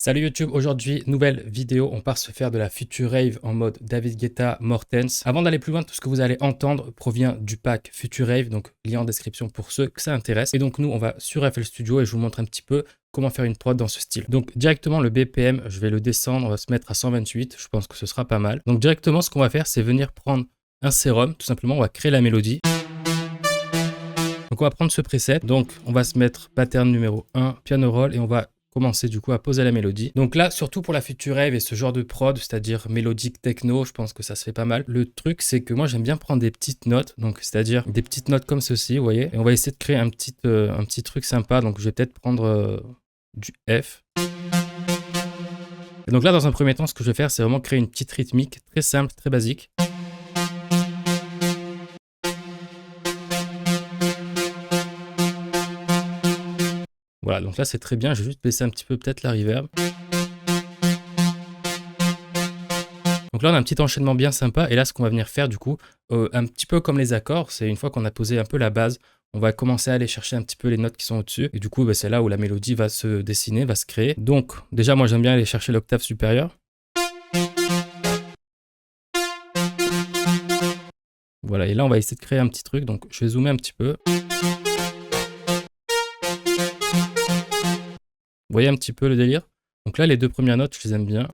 Salut YouTube, aujourd'hui nouvelle vidéo, on part se faire de la Future Rave en mode David Guetta, Mortens. Avant d'aller plus loin, tout ce que vous allez entendre provient du pack Future Rave, donc lien en description pour ceux que ça intéresse. Et donc nous on va sur FL Studio et je vous montre un petit peu comment faire une prod dans ce style. Donc directement le BPM, je vais le descendre, on va se mettre à 128, je pense que ce sera pas mal. Donc directement ce qu'on va faire c'est venir prendre un sérum, tout simplement on va créer la mélodie. Donc on va prendre ce preset, donc on va se mettre pattern numéro 1, piano roll et on va commencer du coup à poser la mélodie. Donc là, surtout pour la Future Rave et ce genre de prod, c'est-à-dire mélodique techno, je pense que ça se fait pas mal. Le truc, c'est que moi j'aime bien prendre des petites notes, donc c'est-à-dire des petites notes comme ceci, vous voyez. Et on va essayer de créer un petit truc sympa, donc je vais peut-être prendre du F. Et donc là, dans un premier temps, ce que je vais faire, c'est vraiment créer une petite rythmique très simple, très basique. Voilà, donc là c'est très bien, je vais juste baisser un petit peu peut-être la reverb. Donc là on a un petit enchaînement bien sympa et là ce qu'on va venir faire du coup, un petit peu comme les accords, c'est une fois qu'on a posé un peu la base, on va commencer à aller chercher un petit peu les notes qui sont au-dessus et du coup c'est là où la mélodie va se dessiner, va se créer. Donc déjà moi j'aime bien aller chercher l'octave supérieure. Voilà, et là on va essayer de créer un petit truc, donc je vais zoomer un petit peu. Vous voyez un petit peu le délire? Donc là les deux premières notes je les aime bien.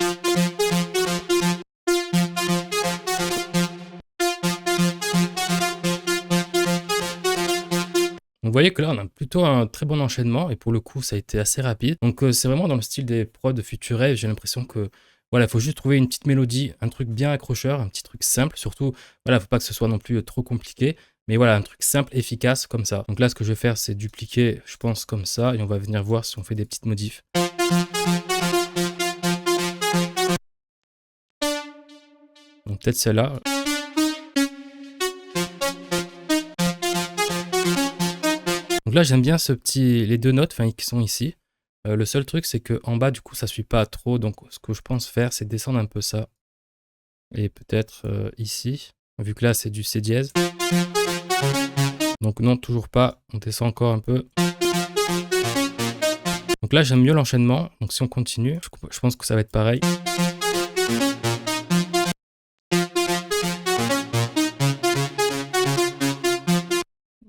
Donc vous voyez que là on a plutôt un très bon enchaînement et pour le coup ça a été assez rapide. Donc c'est vraiment dans le style des prods de Future Rave, j'ai l'impression que voilà, il faut juste trouver une petite mélodie, un truc bien accrocheur, un petit truc simple surtout. Voilà, faut pas que ce soit non plus trop compliqué, mais voilà, un truc simple, efficace comme ça. Donc là ce que je vais faire c'est dupliquer, je pense comme ça et on va venir voir si on fait des petites modifs. Donc peut-être celle-là. Donc là j'aime bien les deux notes qui sont ici. Le seul truc c'est que en bas du coup ça suit pas trop, donc ce que je pense faire c'est descendre un peu ça. Et peut-être ici, vu que là c'est du C dièse. Donc non, toujours pas, on descend encore un peu. Donc là j'aime mieux l'enchaînement, donc si on continue, je pense que ça va être pareil.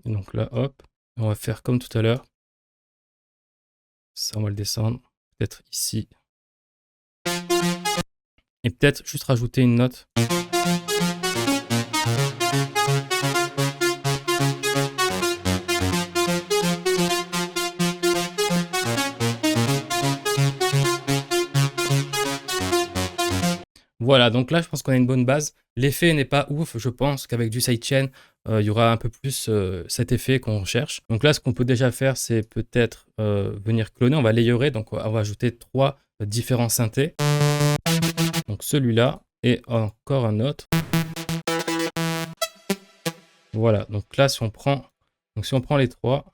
Et donc là hop, on va faire comme tout à l'heure. Ça on va le descendre, peut-être ici. Et peut-être juste rajouter une note. Voilà, donc là je pense qu'on a une bonne base. L'effet n'est pas ouf, je pense qu'avec du sidechain, il y aura un peu plus cet effet qu'on recherche. Donc là ce qu'on peut déjà faire c'est peut-être venir cloner, on va layerer, donc on va ajouter 3 différents synthés. Donc celui-là et encore un autre. Voilà, donc là si on prend les 3.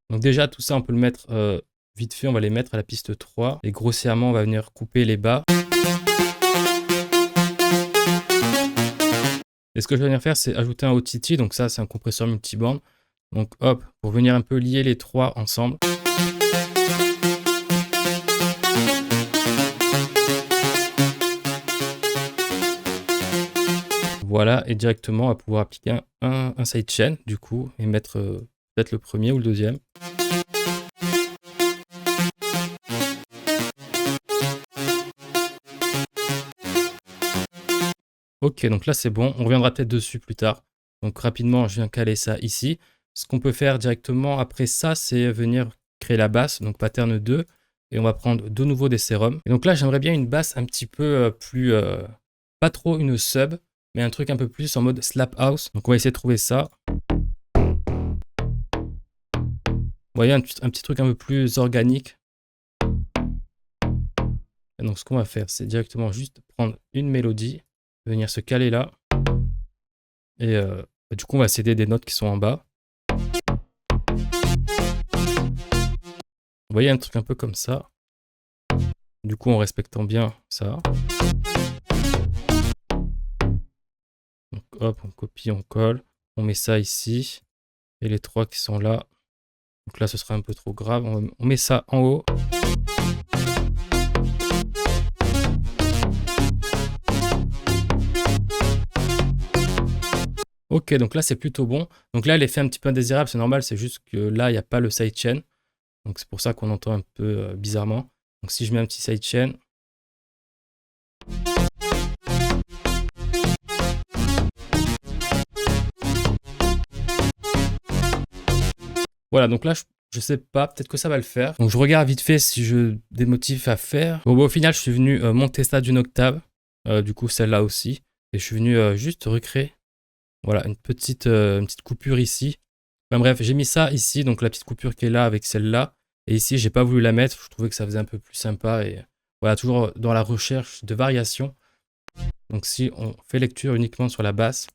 Donc déjà tout ça on peut le mettre vite fait, on va les mettre à la piste 3 et grossièrement on va venir couper les bas. Et ce que je vais venir faire c'est ajouter un OTT, donc ça c'est un compresseur multiband. Donc hop, pour venir un peu lier les 3 ensemble. Voilà, et directement on va pouvoir appliquer un sidechain du coup et mettre peut-être le premier ou le deuxième. Ok, donc là c'est bon, on reviendra peut-être dessus plus tard. Donc rapidement, je viens caler ça ici. Ce qu'on peut faire directement après ça, c'est venir créer la basse, donc pattern 2. Et on va prendre de nouveau des sérums. Et donc là, j'aimerais bien une basse un petit peu plus... pas trop une sub, mais un truc un peu plus en mode slap house. Donc on va essayer de trouver ça. Vous voyez, un petit truc un peu plus organique. Et donc ce qu'on va faire, c'est directement juste prendre une mélodie, venir se caler là. Et du coup, on va céder des notes qui sont en bas. Vous voyez, un truc un peu comme ça. Du coup, en respectant bien ça. Donc hop, on copie, on colle. On met ça ici. Et les 3 qui sont là, Donc là, ce sera un peu trop grave. On met ça en haut. Ok, donc là, c'est plutôt bon. Donc là, l'effet un petit peu indésirable, c'est normal. C'est juste que là, il n'y a pas le sidechain. Donc c'est pour ça qu'on entend un peu bizarrement. Donc si je mets un petit sidechain. Voilà, donc là, je sais pas, peut-être que ça va le faire. Donc je regarde vite fait si je des motifs à faire. Bon, au final, je suis venu monter ça d'une octave. Du coup, celle-là aussi. Et je suis venu juste recréer, voilà, une petite coupure ici. Enfin bref, j'ai mis ça ici, donc la petite coupure qui est là avec celle-là. Et ici, j'ai pas voulu la mettre, je trouvais que ça faisait un peu plus sympa. Et voilà, toujours dans la recherche de variations. Donc si on fait lecture uniquement sur la basse.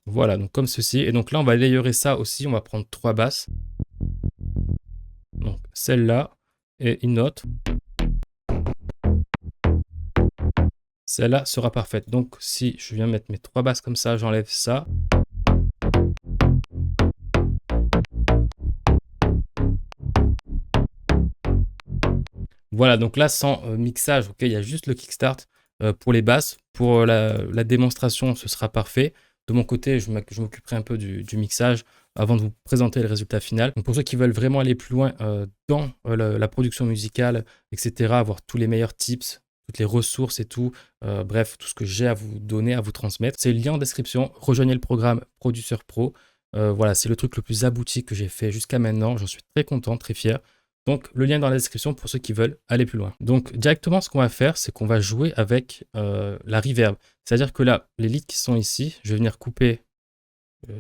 Voilà, donc comme ceci. Et donc là, on va layerer ça aussi. On va prendre 3 basses. Donc celle-là et une autre. Celle-là sera parfaite. Donc si je viens mettre mes 3 basses comme ça, j'enlève ça. Voilà, donc là, sans mixage, ok, il y a juste le kickstart pour les basses. Pour la démonstration, ce sera parfait. De mon côté, je m'occuperai un peu du mixage avant de vous présenter le résultat final. Donc pour ceux qui veulent vraiment aller plus loin dans la production musicale, etc., avoir tous les meilleurs tips, toutes les ressources et tout, bref, tout ce que j'ai à vous donner, à vous transmettre, c'est le lien en description. Rejoignez le programme Producer Pro. Voilà, c'est le truc le plus abouti que j'ai fait jusqu'à maintenant. J'en suis très content, très fier. Donc, le lien est dans la description pour ceux qui veulent aller plus loin. Donc, directement, ce qu'on va faire, c'est qu'on va jouer avec la reverb. C'est-à-dire que là, les leads qui sont ici, je vais venir couper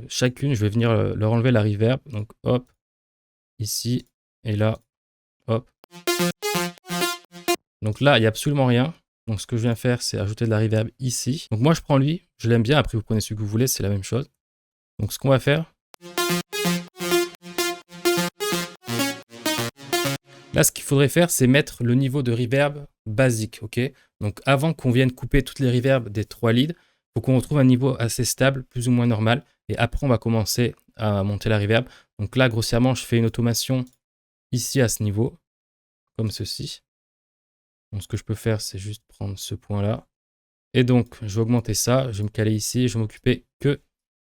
chacune, je vais venir leur enlever la reverb. Donc, hop, ici, et là, hop. Donc là, il n'y a absolument rien. Donc, ce que je viens faire, c'est ajouter de la reverb ici. Donc, moi, je prends lui, je l'aime bien. Après, vous prenez celui que vous voulez, c'est la même chose. Donc, ce qu'on va faire... Là, ce qu'il faudrait faire, c'est mettre le niveau de reverb basique, ok? Donc, avant qu'on vienne couper toutes les reverbs des 3 leads, il faut qu'on retrouve un niveau assez stable, plus ou moins normal. Et après, on va commencer à monter la reverb. Donc là, grossièrement, je fais une automation ici à ce niveau, comme ceci. Donc, ce que je peux faire, c'est juste prendre ce point-là. Et donc, je vais augmenter ça. Je vais me caler ici. Je vais m'occuper que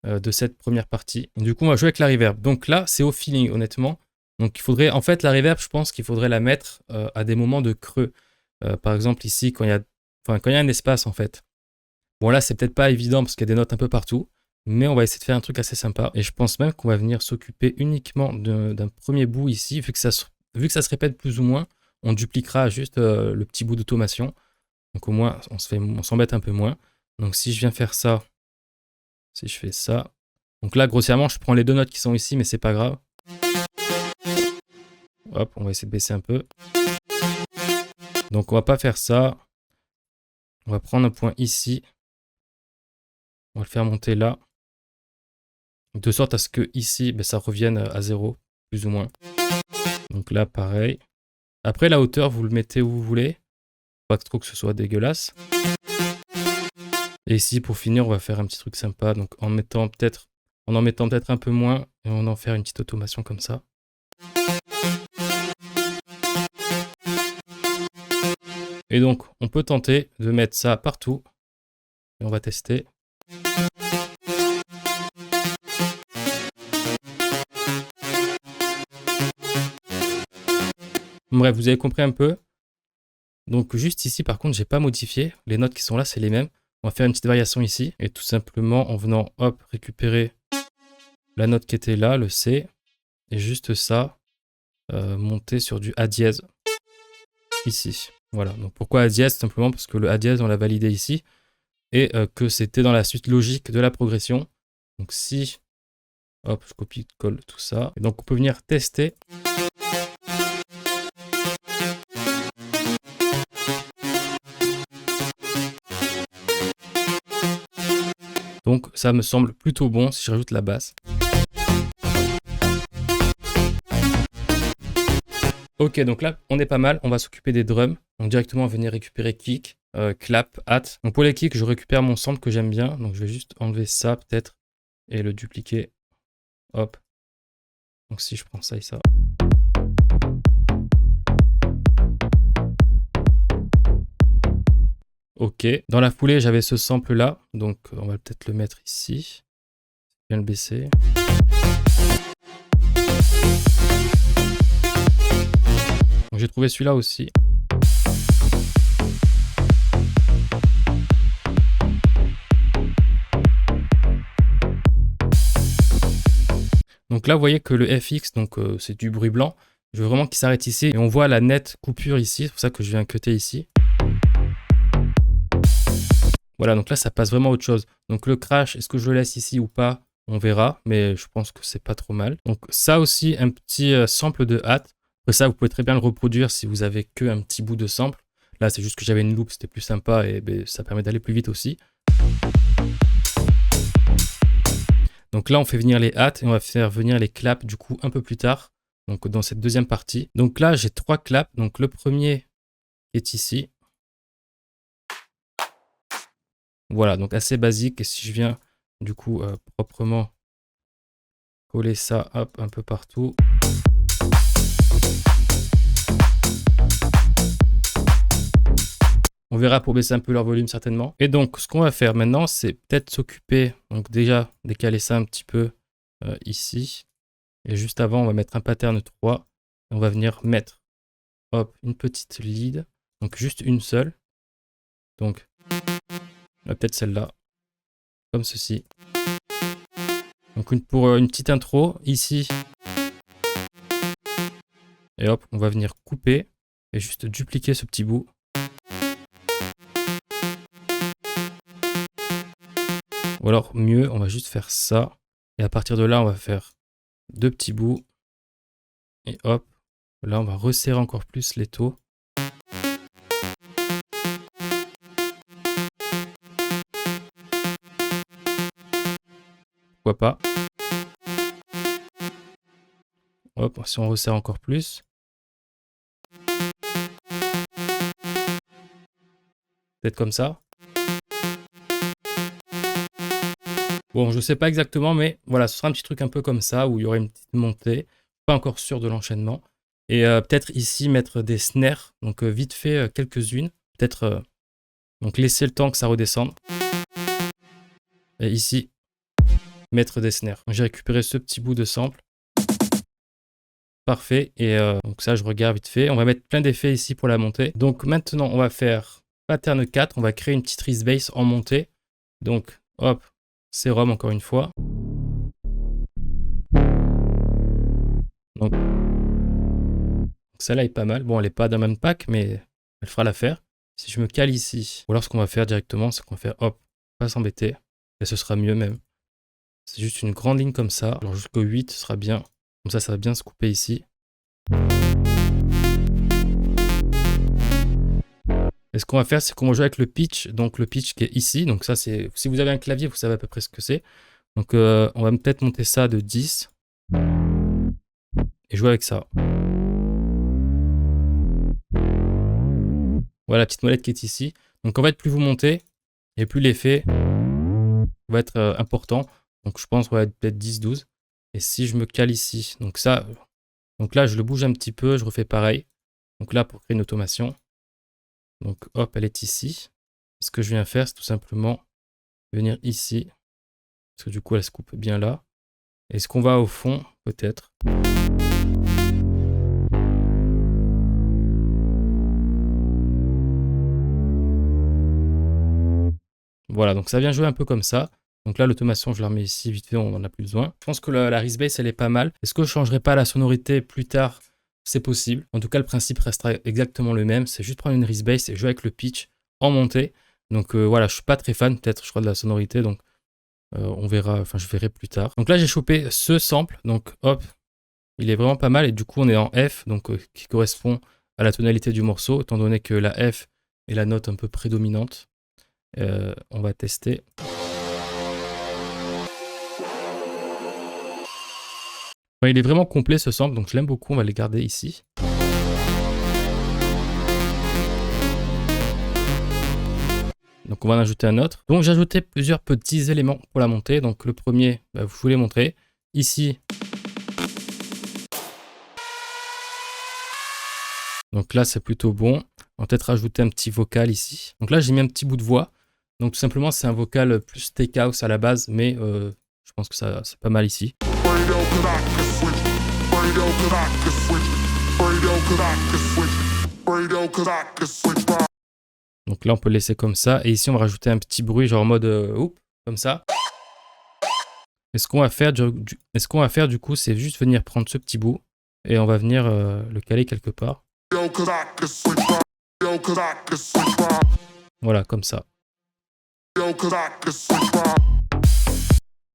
de cette première partie. Et du coup, on va jouer avec la reverb. Donc là, c'est au feeling, honnêtement. Donc il faudrait, en fait, la reverb, je pense qu'il faudrait la mettre à des moments de creux. Par exemple ici, quand il y a un espace, en fait. Bon là, c'est peut-être pas évident parce qu'il y a des notes un peu partout, mais on va essayer de faire un truc assez sympa. Et je pense même qu'on va venir s'occuper uniquement d'un premier bout ici, vu que ça se répète plus ou moins, on dupliquera juste le petit bout d'automation. Donc au moins, on s'embête un peu moins. Donc si je viens faire ça, si je fais ça, donc là, grossièrement, je prends les 2 notes qui sont ici, mais c'est pas grave. Hop, on va essayer de baisser un peu. Donc on va pas faire ça. On va prendre un point ici. On va le faire monter là. De sorte à ce que ici, ben, ça revienne à 0, plus ou moins. Donc là, pareil. Après, la hauteur, vous le mettez où vous voulez. Pas trop que ce soit dégueulasse. Et ici, pour finir, on va faire un petit truc sympa. Donc en en mettant peut-être un peu moins. Et on en faire une petite automation comme ça. Et donc, on peut tenter de mettre ça partout. Et on va tester. Bref, vous avez compris un peu. Donc, juste ici, par contre, j'ai pas modifié. Les notes qui sont là, c'est les mêmes. On va faire une petite variation ici. Et tout simplement, en venant, hop, récupérer la note qui était là, le C. Et juste ça, monter sur du A dièse. Ici. Voilà. Donc, pourquoi A dièse? Simplement parce que le A dièse, on l'a validé ici. Et que c'était dans la suite logique de la progression. Donc, si... Hop, je copie-colle tout ça. Et donc, on peut venir tester. Donc, ça me semble plutôt bon si je rajoute la basse. Ok, donc là, on est pas mal. On va s'occuper des drums. Donc, directement, venir récupérer kick. clap, hâte. Donc pour les kicks, je récupère mon sample que j'aime bien. Donc je vais juste enlever ça peut-être et le dupliquer. Hop. Donc si je prends ça et ça. Ok. Dans la foulée, j'avais ce sample là. Donc on va peut-être le mettre ici. Je viens le baisser. Donc j'ai trouvé celui-là aussi. Donc là, vous voyez que le FX, donc c'est du bruit blanc. Je veux vraiment qu'il s'arrête ici. Et on voit la nette coupure ici. C'est pour ça que je viens cutter ici. Voilà, donc là, ça passe vraiment à autre chose. Donc le crash, est-ce que je le laisse ici ou pas? On verra, mais je pense que c'est pas trop mal. Donc ça aussi, un petit sample de hâte. Après ça, vous pouvez très bien le reproduire si vous avez que un petit bout de sample. Là, c'est juste que j'avais une loupe, c'était plus sympa et ben, ça permet d'aller plus vite aussi. Donc là, on fait venir les hâtes et on va faire venir les claps du coup un peu plus tard. Donc dans cette deuxième partie. Donc là, j'ai 3 claps. Donc le premier est ici. Voilà, donc assez basique. Et si je viens du coup proprement coller ça hop, un peu partout. On verra pour baisser un peu leur volume certainement. Et donc, ce qu'on va faire maintenant, c'est peut-être s'occuper, donc déjà décaler ça un petit peu ici. Et juste avant, on va mettre un pattern 3. Et on va venir mettre, hop, une petite lead. Donc juste une seule. Donc, peut-être celle-là, comme ceci. Donc pour une petite intro, ici. Et hop, on va venir couper et juste dupliquer ce petit bout. Ou alors mieux, on va juste faire ça. Et à partir de là, on va faire 2 petits bouts. Et hop, là on va resserrer encore plus les taux. Pourquoi pas. Hop, si on resserre encore plus. Peut-être comme ça. Bon, je sais pas exactement, mais voilà, ce sera un petit truc un peu comme ça, où il y aurait une petite montée. Pas encore sûr de l'enchaînement. Et peut-être ici mettre des snares, donc vite fait quelques-unes. Peut-être donc laisser le temps que ça redescende. Et ici, mettre des snares. J'ai récupéré ce petit bout de sample. Parfait. Et donc ça, je regarde vite fait. On va mettre plein d'effets ici pour la montée. Donc maintenant, on va faire pattern 4. On va créer une petite Reese en montée. Donc, hop. Sérum encore une fois. Donc celle-là est pas mal. Bon, elle n'est pas dans le même pack, mais elle fera l'affaire. Si je me cale ici, ou alors ce qu'on va faire directement, c'est qu'on va faire hop, pas s'embêter. Et ce sera mieux même. C'est juste une grande ligne comme ça. Alors jusqu'au 8, ce sera bien. Comme ça va bien se couper ici. Et ce qu'on va faire, c'est qu'on va jouer avec le pitch. Donc le pitch qui est ici. Donc ça, c'est si vous avez un clavier, vous savez à peu près ce que c'est. Donc on va peut-être monter ça de 10. Et jouer avec ça. Voilà la petite molette qui est ici. Donc en fait, plus vous montez, et plus l'effet va être important. Donc je pense qu'on va être peut-être 10-12. Et si je me cale ici, donc ça, donc là je le bouge un petit peu, je refais pareil. Donc là pour créer une automation. Donc hop, elle est ici. Ce que je viens faire, c'est tout simplement venir ici. Parce que du coup, elle se coupe bien là. Est-ce qu'on va au fond, peut-être? Voilà, donc ça vient jouer un peu comme ça. Donc là, l'automation, je la remets ici, vite fait, on n'en a plus besoin. Je pense que la Reese Bass, elle est pas mal. Est-ce que je ne changerai pas la sonorité plus tard? C'est possible. En tout cas, le principe restera exactement le même. C'est juste prendre une Reese Bass et jouer avec le pitch en montée. Donc voilà, je suis pas très fan, peut-être, je crois, de la sonorité. Donc on verra, enfin, je verrai plus tard. Donc là, j'ai chopé ce sample. Donc hop, il est vraiment pas mal. Et du coup, on est en F, donc qui correspond à la tonalité du morceau, étant donné que la F est la note un peu prédominante. On va tester. Enfin, il est vraiment complet ce sample, donc je l'aime beaucoup, on va les garder ici. Donc on va en ajouter un autre. Donc j'ai ajouté plusieurs petits éléments pour la montée. Donc le premier, je vous l'ai montré. Ici, donc là c'est plutôt bon. On va peut-être rajouter un petit vocal ici. Donc là j'ai mis un petit bout de voix. Donc tout simplement c'est un vocal plus steakhouse à la base, mais je pense que ça c'est pas mal ici. Donc là on peut le laisser comme ça. Et ici on va rajouter un petit bruit genre en mode oup, comme ça. Et ce qu'on va faire du coup, c'est juste venir prendre ce petit bout et on va venir le caler quelque part. Voilà, comme ça.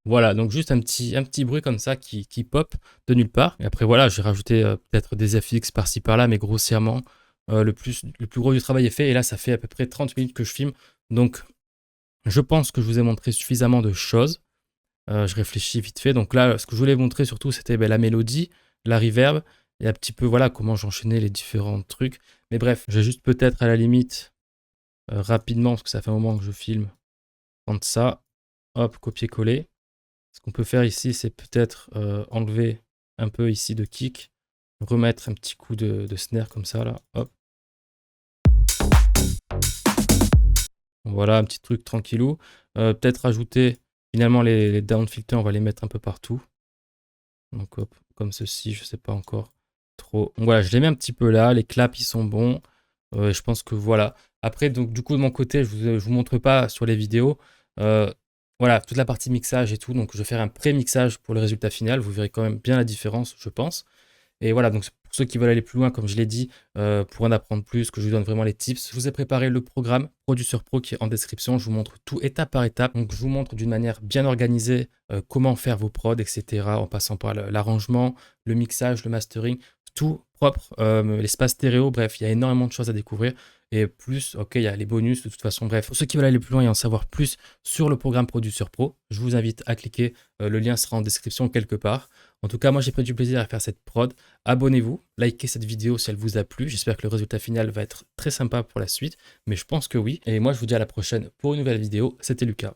Voilà, donc juste un petit bruit comme ça qui pop de nulle part. Et après voilà, j'ai rajouté peut-être des FX par-ci par-là, mais grossièrement, le plus gros du travail est fait. Et là, ça fait à peu près 30 minutes que je filme. Donc, je pense que je vous ai montré suffisamment de choses. Je réfléchis vite fait. Donc là, ce que je voulais montrer surtout, c'était la mélodie, la reverb, et un petit peu, voilà, comment j'enchaînais les différents trucs. Mais bref, j'ai juste peut-être à la limite, rapidement, parce que ça fait un moment que je filme, prendre ça, hop, copier-coller. Ce qu'on peut faire ici, c'est peut-être enlever un peu ici de kick, remettre un petit coup de snare comme ça, là, hop. Voilà, un petit truc tranquillou. Peut-être rajouter, finalement, les down filters, on va les mettre un peu partout. Donc hop, comme ceci, je sais pas encore trop. Donc voilà, je les mets un petit peu là, les claps ils sont bons. Je pense que voilà. Après, donc du coup de mon côté, je vous montre pas sur les vidéos. Voilà, toute la partie mixage et tout. Donc je vais faire un pré-mixage pour le résultat final. Vous verrez quand même bien la différence, je pense. Et voilà, donc pour ceux qui veulent aller plus loin, comme je l'ai dit, pour en apprendre plus, que je vous donne vraiment les tips, je vous ai préparé le programme Producer Pro qui est en description. Je vous montre tout étape par étape. Donc je vous montre d'une manière bien organisée comment faire vos prods, etc. En passant par l'arrangement, le mixage, le mastering, tout propre, l'espace stéréo, bref, il y a énormément de choses à découvrir. Et plus, ok, il y a les bonus de toute façon. Bref, pour ceux qui veulent aller plus loin et en savoir plus sur le programme Producer Pro, je vous invite à cliquer. Le lien sera en description quelque part. En tout cas, moi, j'ai pris du plaisir à faire cette prod. Abonnez-vous, likez cette vidéo si elle vous a plu. J'espère que le résultat final va être très sympa pour la suite, mais je pense que oui. Et moi, je vous dis à la prochaine pour une nouvelle vidéo. C'était Lucas.